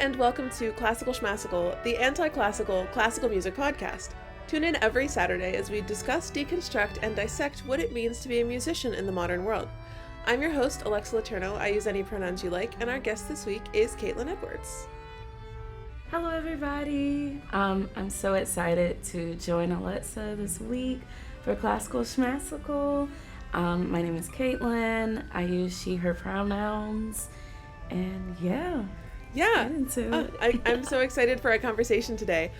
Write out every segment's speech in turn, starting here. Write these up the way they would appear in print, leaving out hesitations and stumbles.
and welcome to Classical Schmassical, the anti-classical classical music podcast. Tune in every Saturday as we discuss, deconstruct, and dissect what it means to be a musician in the modern world. I'm your host, Alexa Letourneau. I use any pronouns you like, and our guest this week is Caitlin Edwards. Hello, everybody. I'm so excited to join Alexa this week for Classical Schmassical. My name is Caitlin. I use she, her pronouns, and I'm so excited for our conversation today.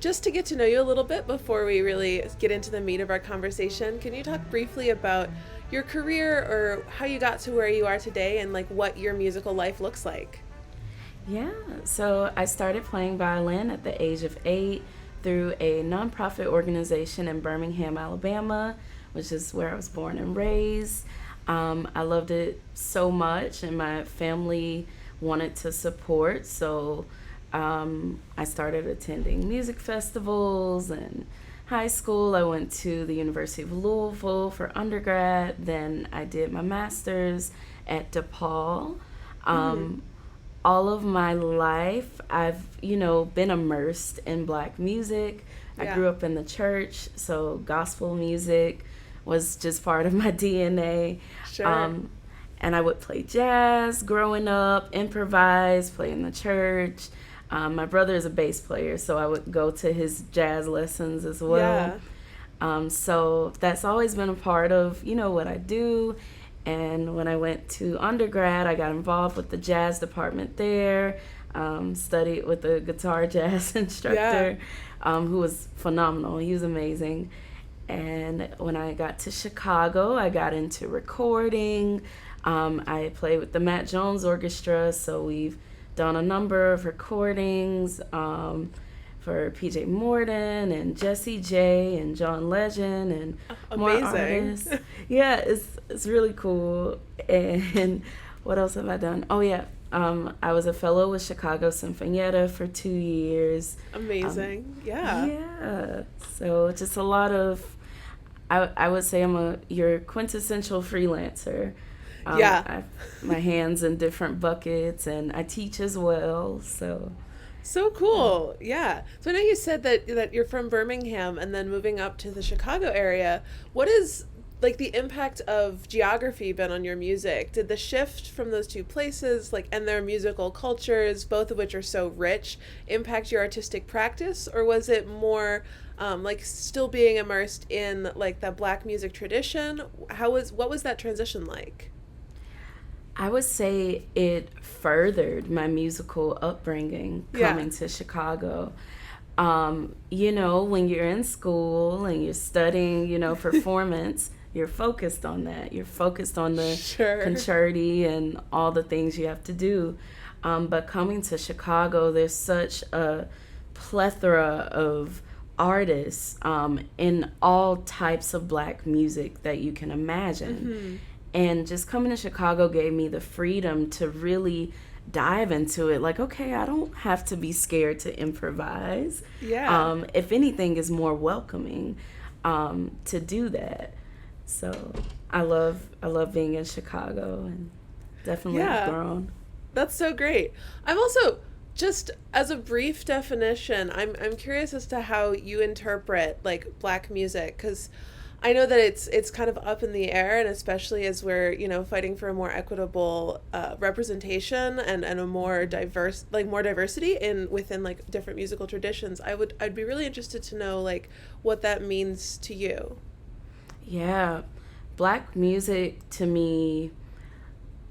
Just to get to know you a little bit before we really get into the meat of our conversation, can you talk briefly about your career or how you got to where you are today and like what your musical life looks like? Yeah, so I started playing violin at the age of 8 through a nonprofit organization in Birmingham, Alabama, which is where I was born and raised. I loved it so much, and my family wanted to support, so I started attending music festivals. And high school, I went to the University of Louisville for undergrad. Then I did my master's at DePaul. All of my life, I've, been immersed in Black music. I grew up in the church, so gospel music was just part of my DNA. Sure. And I would play jazz growing up, improvise, play in the church. My brother is a bass player, so I would go to his jazz lessons as well. So that's always been a part of, what I do. And when I went to undergrad, I got involved with the jazz department there, studied with a guitar jazz instructor who was phenomenal. He was amazing. And when I got to Chicago, I got into recording. I played with the Matt Jones Orchestra, so we've done a number of recordings for PJ Morton and Jessie J and John Legend and more artists. Yeah, it's really cool. And what else have I done? Oh yeah, I was a fellow with Chicago Sinfonietta for 2 years. Amazing. Yeah. So just a lot of, I would say I'm your quintessential freelancer. I have my hands in different buckets, and I teach as well. So cool. Yeah. So I know you said that you're from Birmingham and then moving up to the Chicago area. What is like the impact of geography been on your music? Did the shift from those two places, and their musical cultures, both of which are so rich, impact your artistic practice, or was it more still being immersed in the Black music tradition? What was that transition like? I would say it furthered my musical upbringing coming to Chicago. When you're in school and you're studying, performance, you're focused on that. You're focused on the concerti and all the things you have to do. But coming to Chicago, there's such a plethora of artists in all types of Black music that you can imagine. Mm-hmm. And just coming to Chicago gave me the freedom to really dive into it. Okay, I don't have to be scared to improvise. Yeah. If anything, is more welcoming to do that. So I love being in Chicago, and definitely have grown. That's so great. I'm also, just as a brief definition, I'm curious as to how you interpret Black music, because I know that it's kind of up in the air, and especially as we're fighting for a more equitable representation and a more diverse more diversity within different musical traditions. I'd be really interested to know what that means to you. Yeah, Black music to me,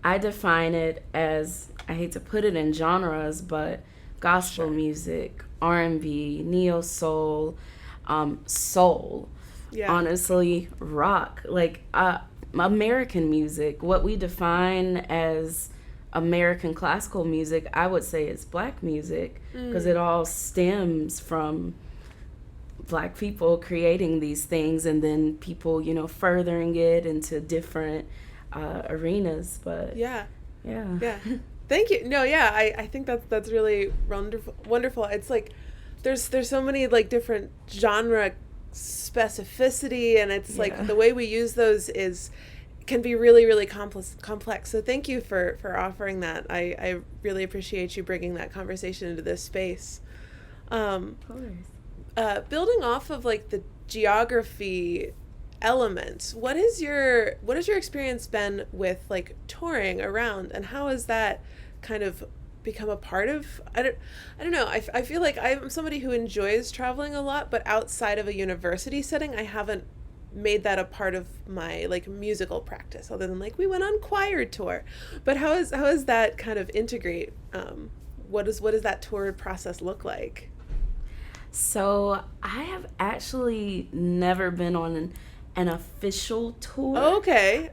I define it as, I hate to put it in genres, but gospel music, R&B, neo soul, soul. Honestly, rock, American music, what we define as American classical music, I would say is Black music, because it all stems from Black people creating these things, and then people, furthering it into different arenas. But yeah. Thank you. No, I think that's really wonderful. It's there's so many different genre specificity, and it's the way we use those is can be really, really complex. So thank you for offering that. I really appreciate you bringing that conversation into this space. Of course. Building off of like the geography element, what has your experience been with like touring around, and how has that kind of become a part of, I don't know, I feel like I'm somebody who enjoys traveling a lot, but outside of a university setting I haven't made that a part of my like musical practice, other than like we went on choir tour. But how is that kind of integrate, what does that tour process look like? So I have actually never been on an official tour. Oh, okay.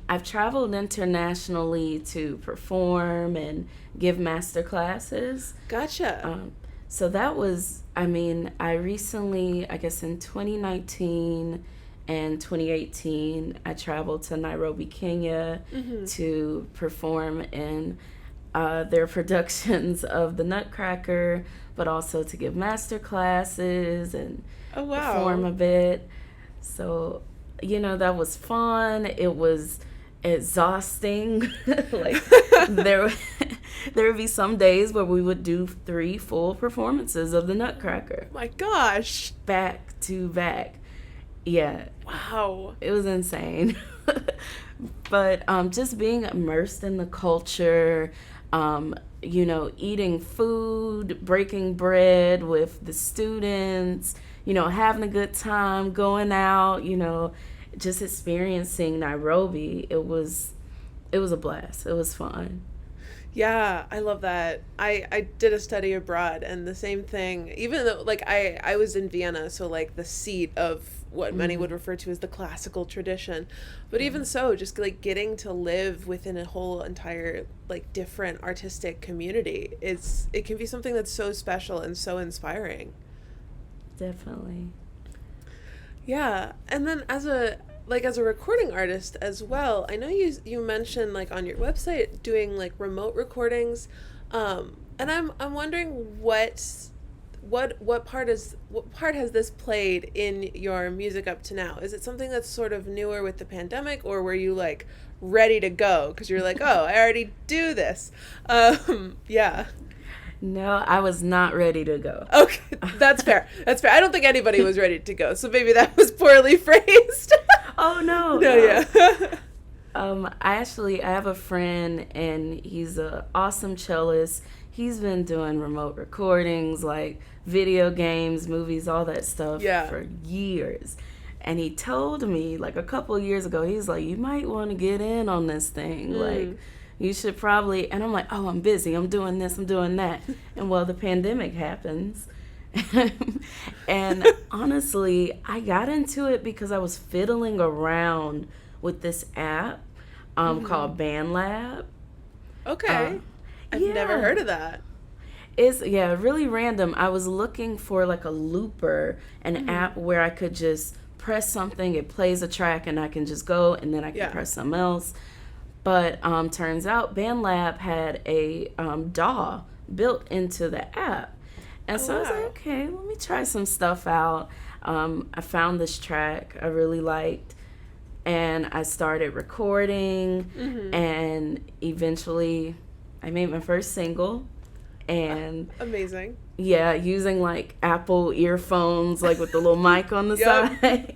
I've traveled internationally to perform and give master classes. Gotcha. So that was, I mean, I recently, I guess in 2019 and 2018, I traveled to Nairobi, Kenya to perform in their productions of The Nutcracker, but also to give master classes and Oh, wow. perform a bit. So, that was fun. It was exhausting. Like there there would be some days where we would do 3 full performances of The Nutcracker. My gosh. Back to back. Yeah. Wow. It was insane. But just being immersed in the culture, eating food, breaking bread with the students, having a good time, going out, just experiencing Nairobi. It was a blast. It was fun. Yeah, I love that. I did a study abroad, and the same thing, even though like I was in Vienna, so like the seat of what many would refer to as the classical tradition. But even so, just like getting to live within a whole entire like different artistic community, it can be something that's so special and so inspiring. Definitely. Yeah. And then as a recording artist as well, I know you mentioned like on your website doing like remote recordings, and I'm wondering what part has this played in your music up to now? Is it something that's sort of newer with the pandemic, or were you like ready to go because you're like, oh, I already do this? Yeah. No, I was not ready to go. Okay, that's fair. That's fair. I don't think anybody was ready to go, so maybe that was poorly phrased. Oh no. No, yeah. I have a friend, and he's an awesome cellist. He's been doing remote recordings, like video games, movies, all that stuff for years. And he told me like a couple of years ago, he's like, you might want to get in on this thing. Like, you should probably, and I'm like, oh, I'm busy. I'm doing this, I'm doing that. And well, the pandemic happens. And honestly, I got into it because I was fiddling around with this app called BandLab. Okay. I've never heard of that. It's really random. I was looking for like a looper, an app where I could just press something, it plays a track, and I can just go, and then I can press something else. But turns out BandLab had a DAW built into the app. And so I was like, okay, let me try some stuff out. I found this track I really liked, and I started recording, and eventually I made my first single. And amazing. Yeah, using like Apple earphones, like with the little mic on the side.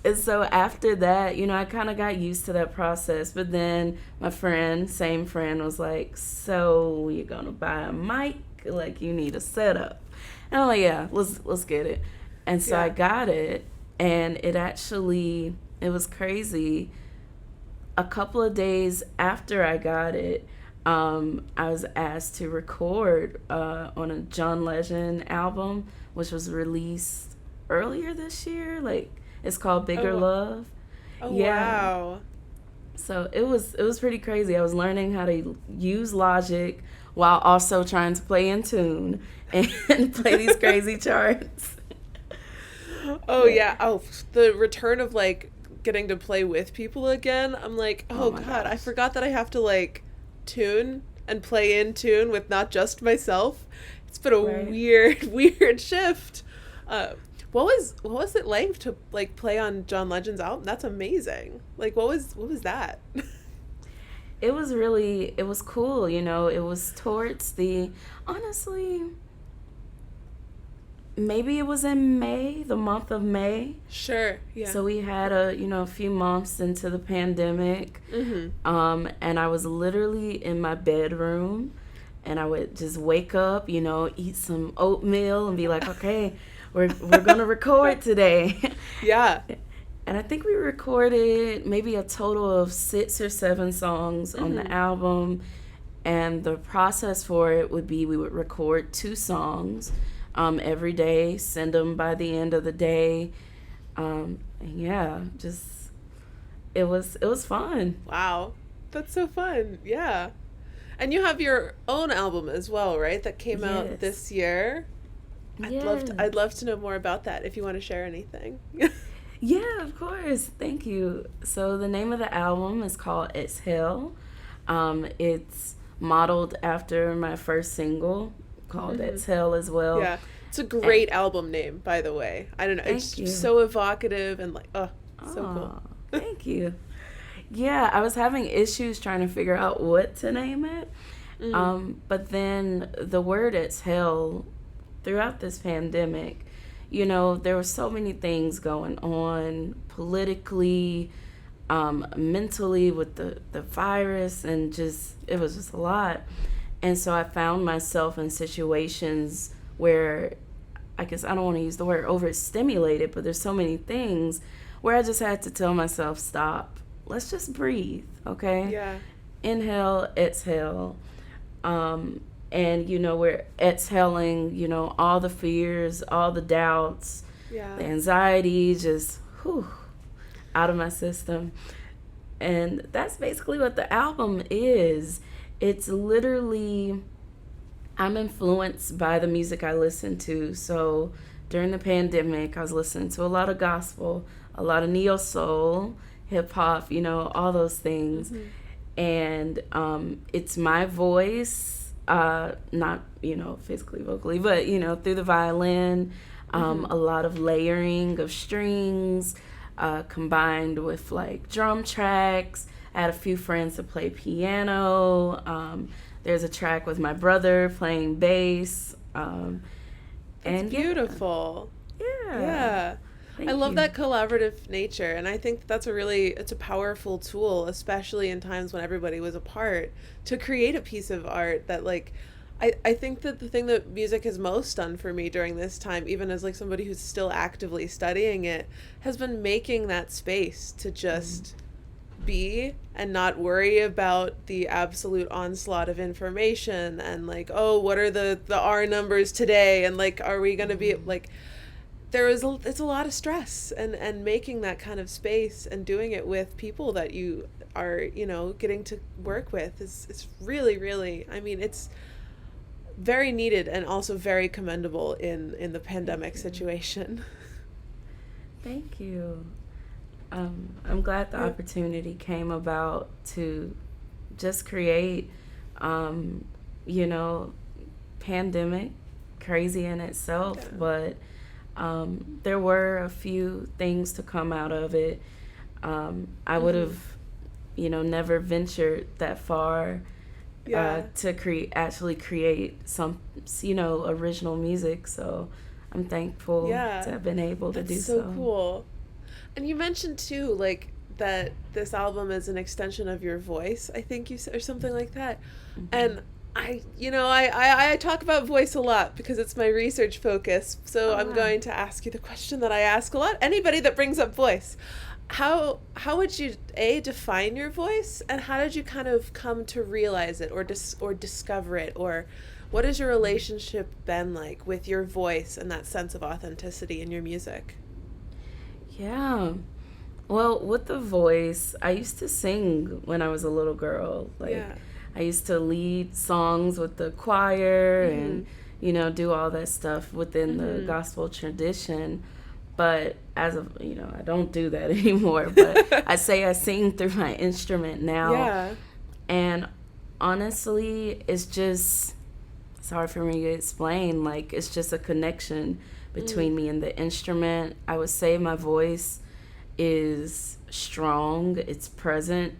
And so after that, I kind of got used to that process. But then my same friend was like, so you're going to buy a mic? Like, you need a setup. And I'm like, yeah, let's get it. And so I got it. And it was crazy. A couple of days after I got it, I was asked to record on a John Legend album, which was released earlier this year. Like, it's called Bigger Love. Oh, wow. So it was pretty crazy. I was learning how to use Logic while also trying to play in tune and play these crazy charts. Oh, yeah. Oh, the return of, like, getting to play with people again. I'm like, oh God, gosh. I forgot that I have to, like, tune and play in tune with not just myself. It's been a weird shift. What was it like to like play on John Legend's album? That's amazing. Like what was that? It was cool, you know. It was towards the, honestly, maybe it was in May, the month of May. Sure. Yeah. So we had a few months into the pandemic. And I was literally in my bedroom, and I would just wake up, eat some oatmeal and be like, okay, we're going to record today. Yeah. And I think we recorded maybe a total of 6 or 7 songs on the album. And the process for it would be we would record 2 songs every day, send them by the end of the day. And yeah, just it was fun. Wow. That's so fun. Yeah. And you have your own album as well, right? That came out this year. I'd love to know more about that if you want to share anything. Yeah, of course. Thank you. So the name of the album is called Exhale. It's modeled after my first single called Exhale as well. Yeah. It's a great album name, by the way. I don't know. It's so evocative and like, so cool. Thank you. Yeah, I was having issues trying to figure out what to name it. But then the word exhale, throughout this pandemic, there were so many things going on politically, mentally with the virus, and it was just a lot. And so I found myself in situations where, I guess I don't want to use the word overstimulated, but there's so many things where I just had to tell myself, stop. Let's just breathe, okay? Yeah. Inhale, exhale. And, we're exhaling, all the fears, all the doubts, the anxiety, just out of my system. And that's basically what the album is. It's literally, I'm influenced by the music I listen to. So during the pandemic, I was listening to a lot of gospel, a lot of neo soul, hip hop, all those things. And it's my voice. Not, physically, vocally, but, through the violin, a lot of layering of strings, combined with like drum tracks. I had a few friends that play piano. There's a track with my brother playing bass. It's beautiful. Yeah. I love that collaborative nature, and I think that's it's a powerful tool, especially in times when everybody was apart, to create a piece of art that like I think that the thing that music has most done for me during this time, even as like somebody who's still actively studying it, has been making that space to just be and not worry about the absolute onslaught of information and like, oh, what are the R numbers today, and like, are we going to be like, it's a lot of stress, and making that kind of space and doing it with people that you are, getting to work with is really, really, I mean, it's very needed and also very commendable in the pandemic situation. Thank you. I'm glad the opportunity came about to just create, pandemic, crazy in itself, but there were a few things to come out of it. I would have, never ventured that far to actually create some, original music. So I'm thankful to have been able to do so. That's so cool. And you mentioned too, like, that this album is an extension of your voice, I think you said, or something like that. And I talk about voice a lot because it's my research focus. So I'm going to ask you the question that I ask a lot. Anybody that brings up voice, how would you define your voice, and how did you kind of come to realize it or discover it, or what has your relationship been like with your voice and that sense of authenticity in your music? Yeah. Well, with the voice, I used to sing when I was a little girl. I used to lead songs with the choir and, do all that stuff within the gospel tradition. But as of, I don't do that anymore. But I say I sing through my instrument now. Yeah. And honestly, it's hard for me to explain. Like, it's just a connection between me and the instrument. I would say my voice is strong, it's present,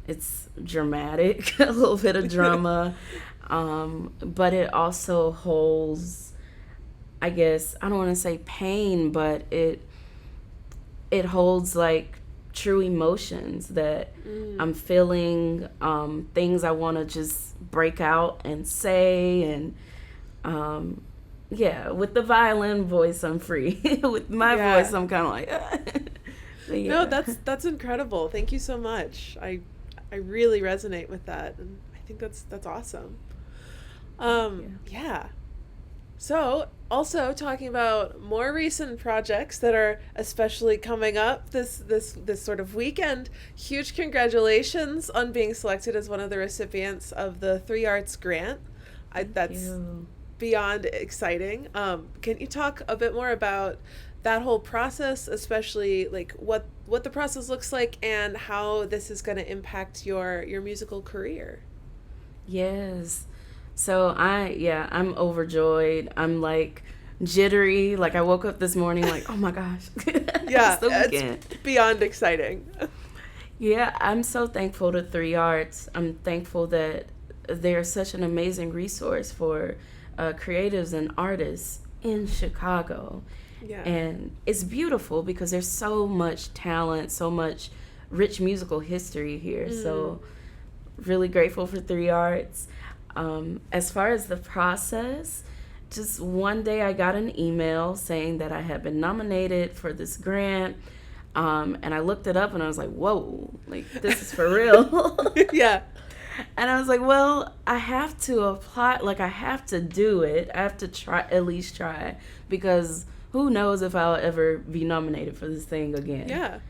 it's dramatic, a little bit of drama, but it also holds, I guess, I don't want to say pain, but it holds like true emotions that I'm feeling, things I want to just break out and say. And yeah, with the violin voice, I'm free. With my voice, I'm kind of like, No, that's incredible. Thank you so much. I really resonate with that, and I think that's awesome. Yeah. So, also talking about more recent projects that are especially coming up this sort of weekend. Huge congratulations on being selected as one of the recipients of the 3Arts grant. That's beyond exciting. Can you talk a bit more about that whole process, especially like what the process looks like and how this is going to impact your musical career? Yes. So I'm overjoyed. I'm like jittery. Like I woke up this morning like, oh my gosh. Yeah, it's beyond exciting. Yeah, I'm so thankful to 3Arts. I'm thankful that they're such an amazing resource for creatives and artists in Chicago. Yeah. And it's beautiful because there's so much talent, so much rich musical history here. So really grateful for 3Arts. As far as the process, just one day I got an email saying that I had been nominated for this grant. And I looked it up and I was like, whoa, like this is for real. Yeah. And I was like, well, I have to apply, like I have to do it. I have to at least try, because who knows if I'll ever be nominated for this thing again. Yeah.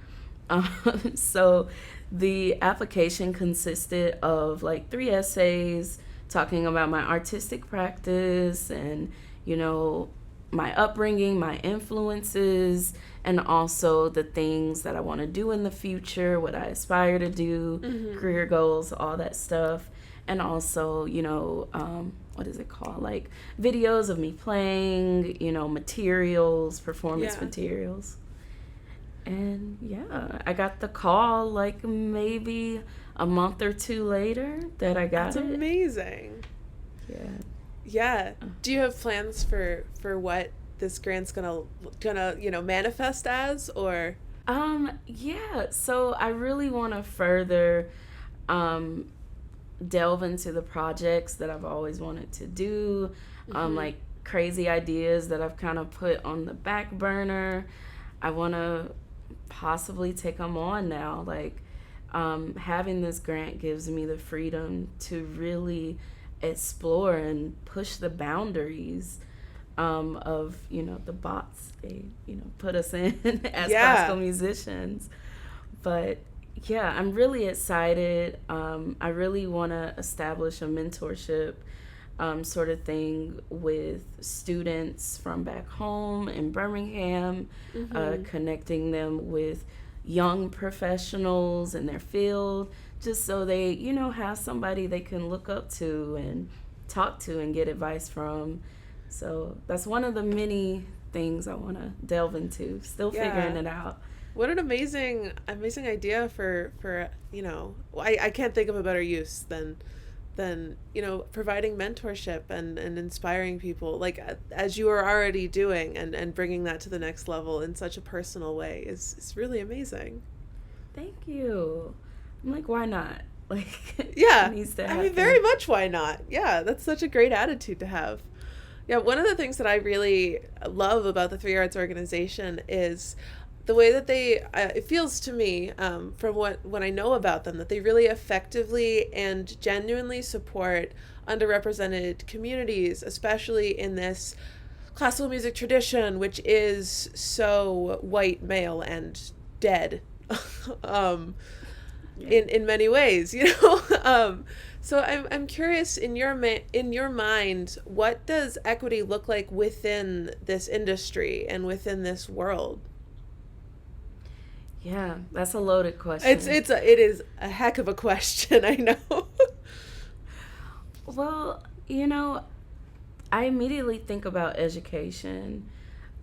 So the application consisted of like 3 essays talking about my artistic practice and, you know, my upbringing, my influences, and also the things that I want to do in the future, what I aspire to do, career goals, all that stuff. And also, you know, what is it called? Like videos of me playing, you know, materials, performance materials. And yeah, I got the call like maybe a month or two later that I got it. That's amazing. Yeah. Yeah. Do you have plans for what this grant's gonna you know, manifest as, or? Yeah. So I really want to further delve into the projects that I've always wanted to do, like crazy ideas that I've kind of put on the back burner. I want to possibly take them on now. Like having this grant gives me the freedom to really explore and push the boundaries of, you know, the box they, you know, put us in as classical musicians. But yeah, I'm really excited. I really want to establish a mentorship sort of thing with students from back home in Birmingham, connecting them with young professionals in their field, just so they, you know, have somebody they can look up to and talk to and get advice from. So that's one of the many things I want to delve into. Still figuring it out. What an amazing idea for you know, I can't think of a better use than you know, providing mentorship and inspiring people like as you are already doing, and bringing that to the next level in such a personal way is really amazing. Thank you. I'm like, why not? Like, yeah, it needs to happen. I mean, very much why not? Yeah, that's such a great attitude to have. Yeah, one of the things that I really love about the 3Arts organization is the way that they, it feels to me, from what I know about them, that they really effectively and genuinely support underrepresented communities, especially in this classical music tradition, which is so white, male, and dead, in many ways, you know. So I'm curious, in your mind, what does equity look like within this industry and within this world? Yeah, that's a loaded question. It is a heck of a question, I know. Well, you know, I immediately think about education.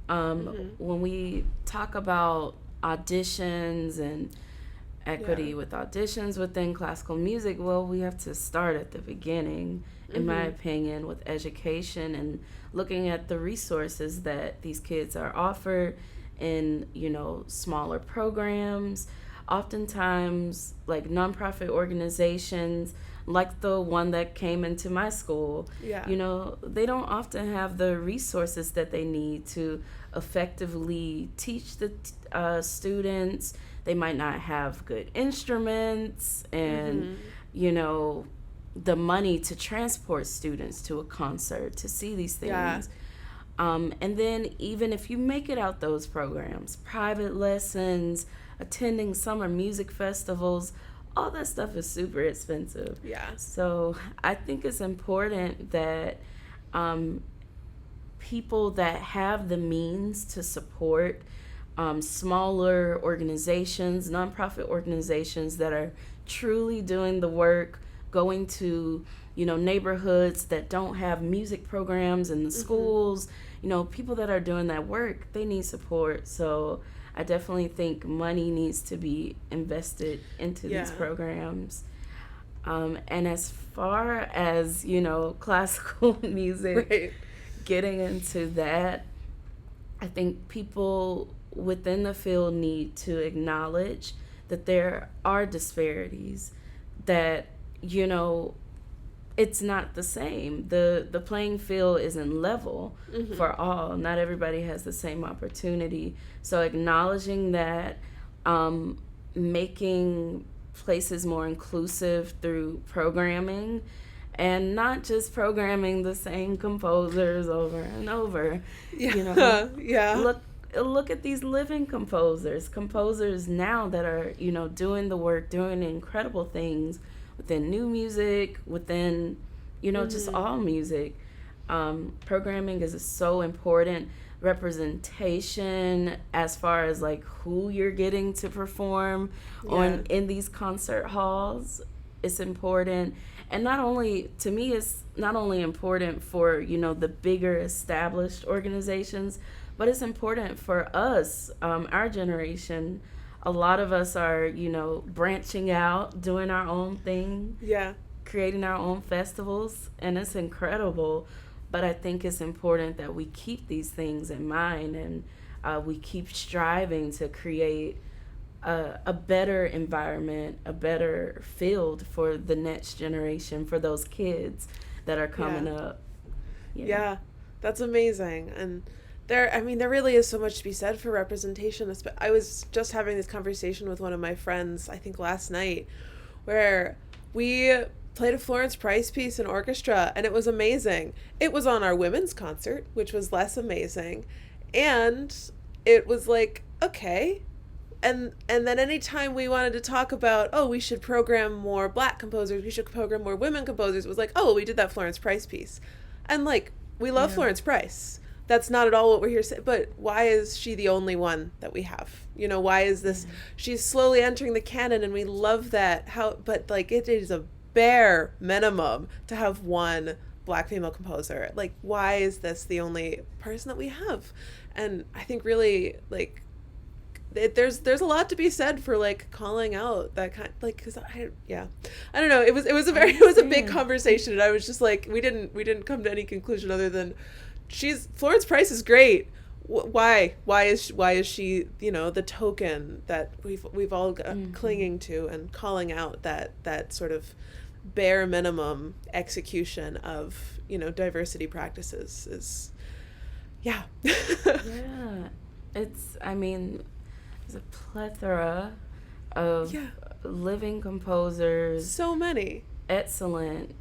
When we talk about auditions and equity with auditions within classical music, well, we have to start at the beginning, in my opinion, with education and looking at the resources that these kids are offered in, smaller programs. Oftentimes, like nonprofit organizations, like the one that came into my school, they don't often have the resources that they need to effectively teach the students. They might not have good instruments and, the money to transport students to a concert to see these things. Yeah. And then even if you make it out those programs, private lessons, attending summer music festivals, all that stuff is super expensive. Yeah. So I think it's important that people that have the means to support smaller organizations, nonprofit organizations that are truly doing the work, going to, neighborhoods that don't have music programs in the schools, people that are doing that work, they need support. So I definitely think money needs to be invested into these programs. And as far as, classical music, getting into that, I think people within the field need to acknowledge that there are disparities, that, it's not the same. The playing field isn't level for all. Not everybody has the same opportunity. So acknowledging that, making places more inclusive through programming, and not just programming the same composers over and over. Look at these living composers now that are, doing the work, doing incredible things within new music, within, just all music. Programming is so important. Representation as far as like who you're getting to perform in these concert halls is important. And to me, it's not only important for, the bigger established organizations, but it's important for us, our generation. A lot of us are, branching out, doing our own thing, creating our own festivals, and it's incredible. But I think it's important that we keep these things in mind, and we keep striving to create a better environment, a better field for the next generation, for those kids that are coming up. Yeah, that's amazing. And there really is so much to be said for representation. I was just having this conversation with one of my friends, I think last night, where we played a Florence Price piece in orchestra, and it was amazing. It was on our women's concert, which was less amazing, and it was like, okay. And then anytime we wanted to talk about, we should program more Black composers, we should program more women composers, it was like, we did that Florence Price piece. And like, we love Florence Price. That's not at all what we're here to say, but why is she the only one that we have? Why is this? She's slowly entering the canon, and we love that. But like, it is a bare minimum to have one Black female composer. Like, why is this the only person that we have? And I think really, like, there's a lot to be said for like calling out that kind, like, because I don't know. It was a big conversation, and I was just like, we didn't come to any conclusion other than Florence Price is great. Why is she the token that we've all clinging to, and calling out that sort of bare minimum execution of diversity practices is it's, there's a plethora of living composers, so many excellent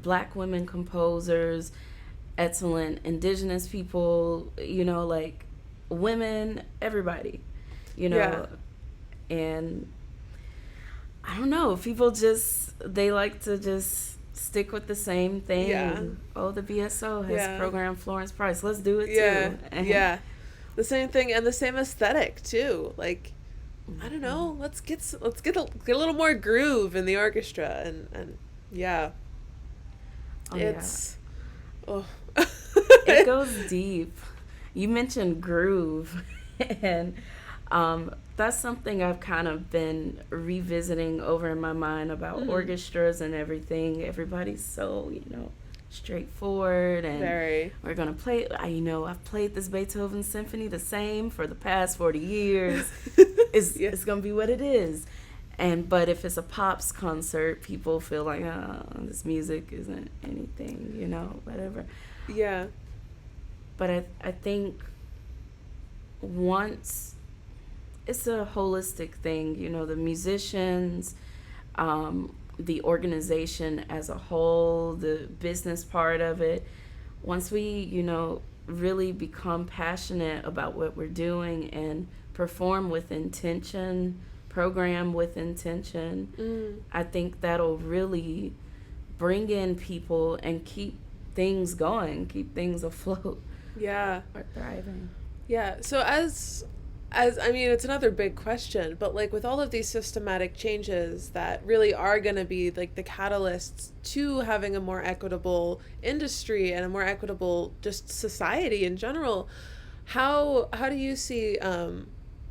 Black women composers, excellent Indigenous people, like women, everybody, and I don't know, people they like to just stick with the same thing. The BSO has programmed Florence Price, let's do it too. The same thing, and the same aesthetic too. Like, I don't know, let's get a little more groove in the orchestra, and it goes deep. You mentioned groove, and that's something I've kind of been revisiting over in my mind about orchestras and everything. Everybody's so, straightforward, and Very. we're gonna play. I've played this Beethoven symphony the same for the past 40 years. Yeah. It's gonna be what it is. But if it's a pops concert, people feel like, oh, this music isn't anything, whatever. Yeah. But I think once it's a holistic thing, the musicians, the organization as a whole, the business part of it. Once we, really become passionate about what we're doing and perform with intention, program with intention, I think that'll really bring in people and keep things going, keep things afloat. Yeah. Or thriving. Yeah. So as I mean, it's another big question, but like with all of these systematic changes that really are going to be like the catalysts to having a more equitable industry and a more equitable just society in general, how do you see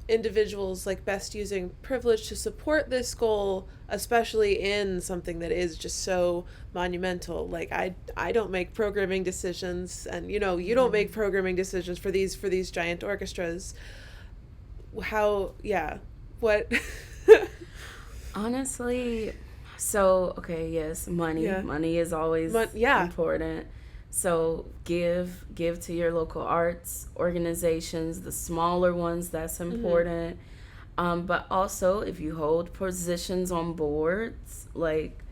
individuals like best using privilege to support this goal, especially in something that is just so monumental? Like I don't make programming decisions, and you don't make programming decisions for these giant orchestras. How, yeah, what? Honestly, so okay, yes, money. Yeah. Money is always important. So give to your local arts organizations, the smaller ones, that's important. But also, if you hold positions on boards, like,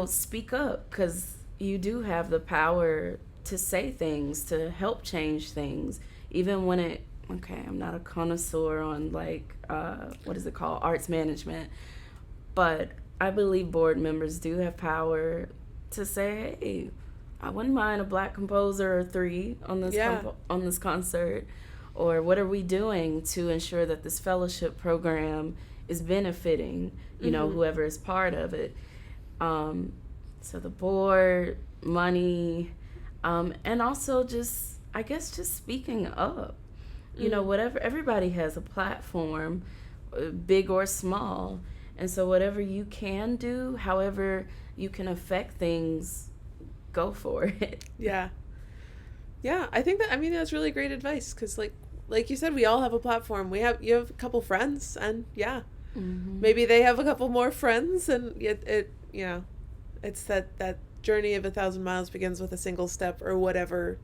speak up, because you do have the power to say things, to help change things, even when I'm not a connoisseur on like, what is it called? Arts management. But I believe board members do have power to say, hey, I wouldn't mind a black composer or 3 on this on this concert, or what are we doing to ensure that this fellowship program is benefiting, whoever is part of it. So the board, money, and also just speaking up. Whatever, everybody has a platform, big or small. And so whatever you can do, however you can affect things, go for it. Yeah. Yeah, I think that's really great advice, because like you said, we all have a platform. You have a couple friends, and maybe they have a couple more friends, and it's that journey of 1,000 miles begins with a single step, or whatever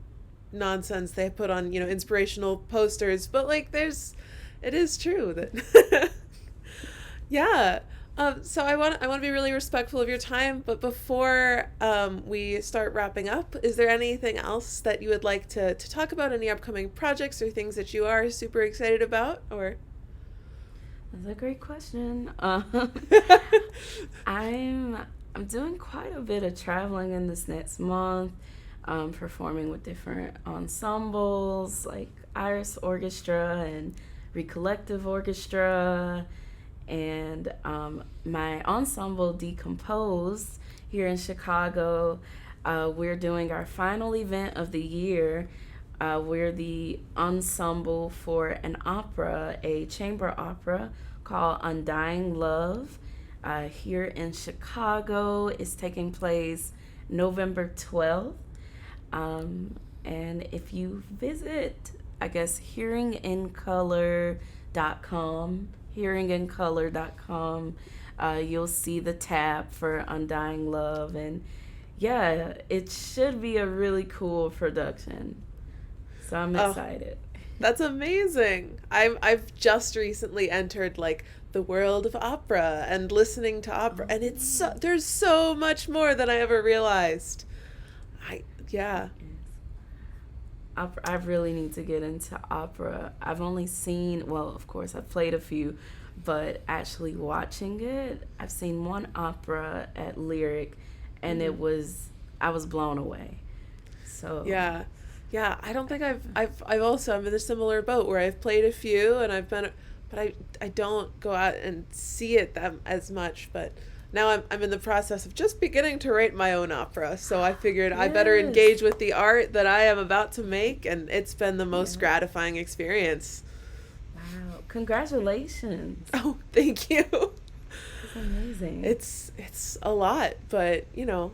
nonsense they put on inspirational posters, but like it is true that yeah. So I want to be really respectful of your time, but before we start wrapping up, is there anything else that you would like to talk about? Any upcoming projects or things that you are super excited about? Or that's a great question. I'm doing quite a bit of traveling in this next month. Performing with different ensembles like Iris Orchestra and Recollective Orchestra, and my ensemble Decomposed here in Chicago. We're doing our final event of the year. We're the ensemble for an opera, a chamber opera called Undying Love, here in Chicago. It's taking place November 12th. And if you visit, I guess, hearingincolor.com, you'll see the tab for Undying Love. And yeah, it should be a really cool production. So I'm excited. That's amazing. I've just recently entered like the world of opera and listening to opera, and there's so much more than I ever realized. Yeah. I really need to get into opera. I've only seen, well, of course, I've played a few, but actually watching it, I've seen one opera at Lyric, and I was blown away. So yeah, I don't think I've also, I'm in a similar boat where I've played a few, and but I don't go out and see it as much, but now I'm in the process of just beginning to write my own opera. So I figured I better Yes. engage with the art that I am about to make, and it's been the most Yeah. gratifying experience. Wow. Congratulations. Oh, thank you. That's amazing. It's a lot, but you know,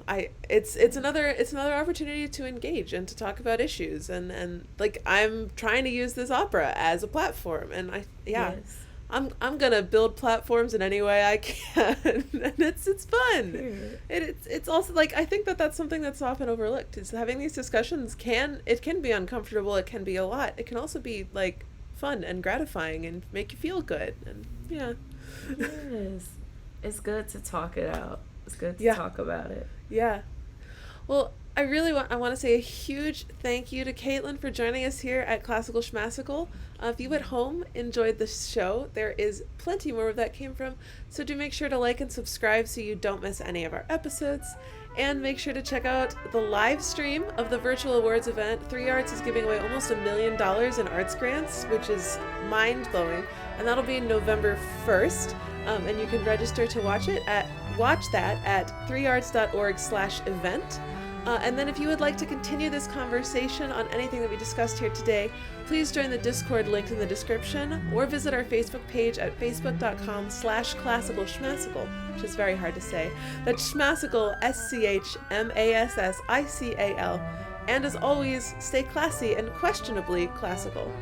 it's another opportunity to engage and to talk about issues, and like I'm trying to use this opera as a platform, and Yes. I'm gonna build platforms in any way I can, and it's fun. Period. It's also like I think that that's something that's often overlooked, is having these discussions can be uncomfortable, it can be a lot, it can also be like fun and gratifying and make you feel good, and yeah. Yes. It's good to talk it out. It's good to Yeah. talk about it. Yeah. Well, I want to say a huge thank you to Caitlin for joining us here at Classical Schmassical. If you at home enjoyed the show, there is plenty more where that came from. So do make sure to like and subscribe so you don't miss any of our episodes. And make sure to check out the live stream of the virtual awards event. 3 Arts is giving away almost $1 million in arts grants, which is mind blowing. And that'll be November 1st. And you can register to watch that at 3arts.org/event. And then if you would like to continue this conversation on anything that we discussed here today, please join the Discord linked in the description, or visit our Facebook page at facebook.com/classicalschmassical, which is very hard to say. That's Schmassical, SCHMASSICAL. And as always, stay classy and questionably classical.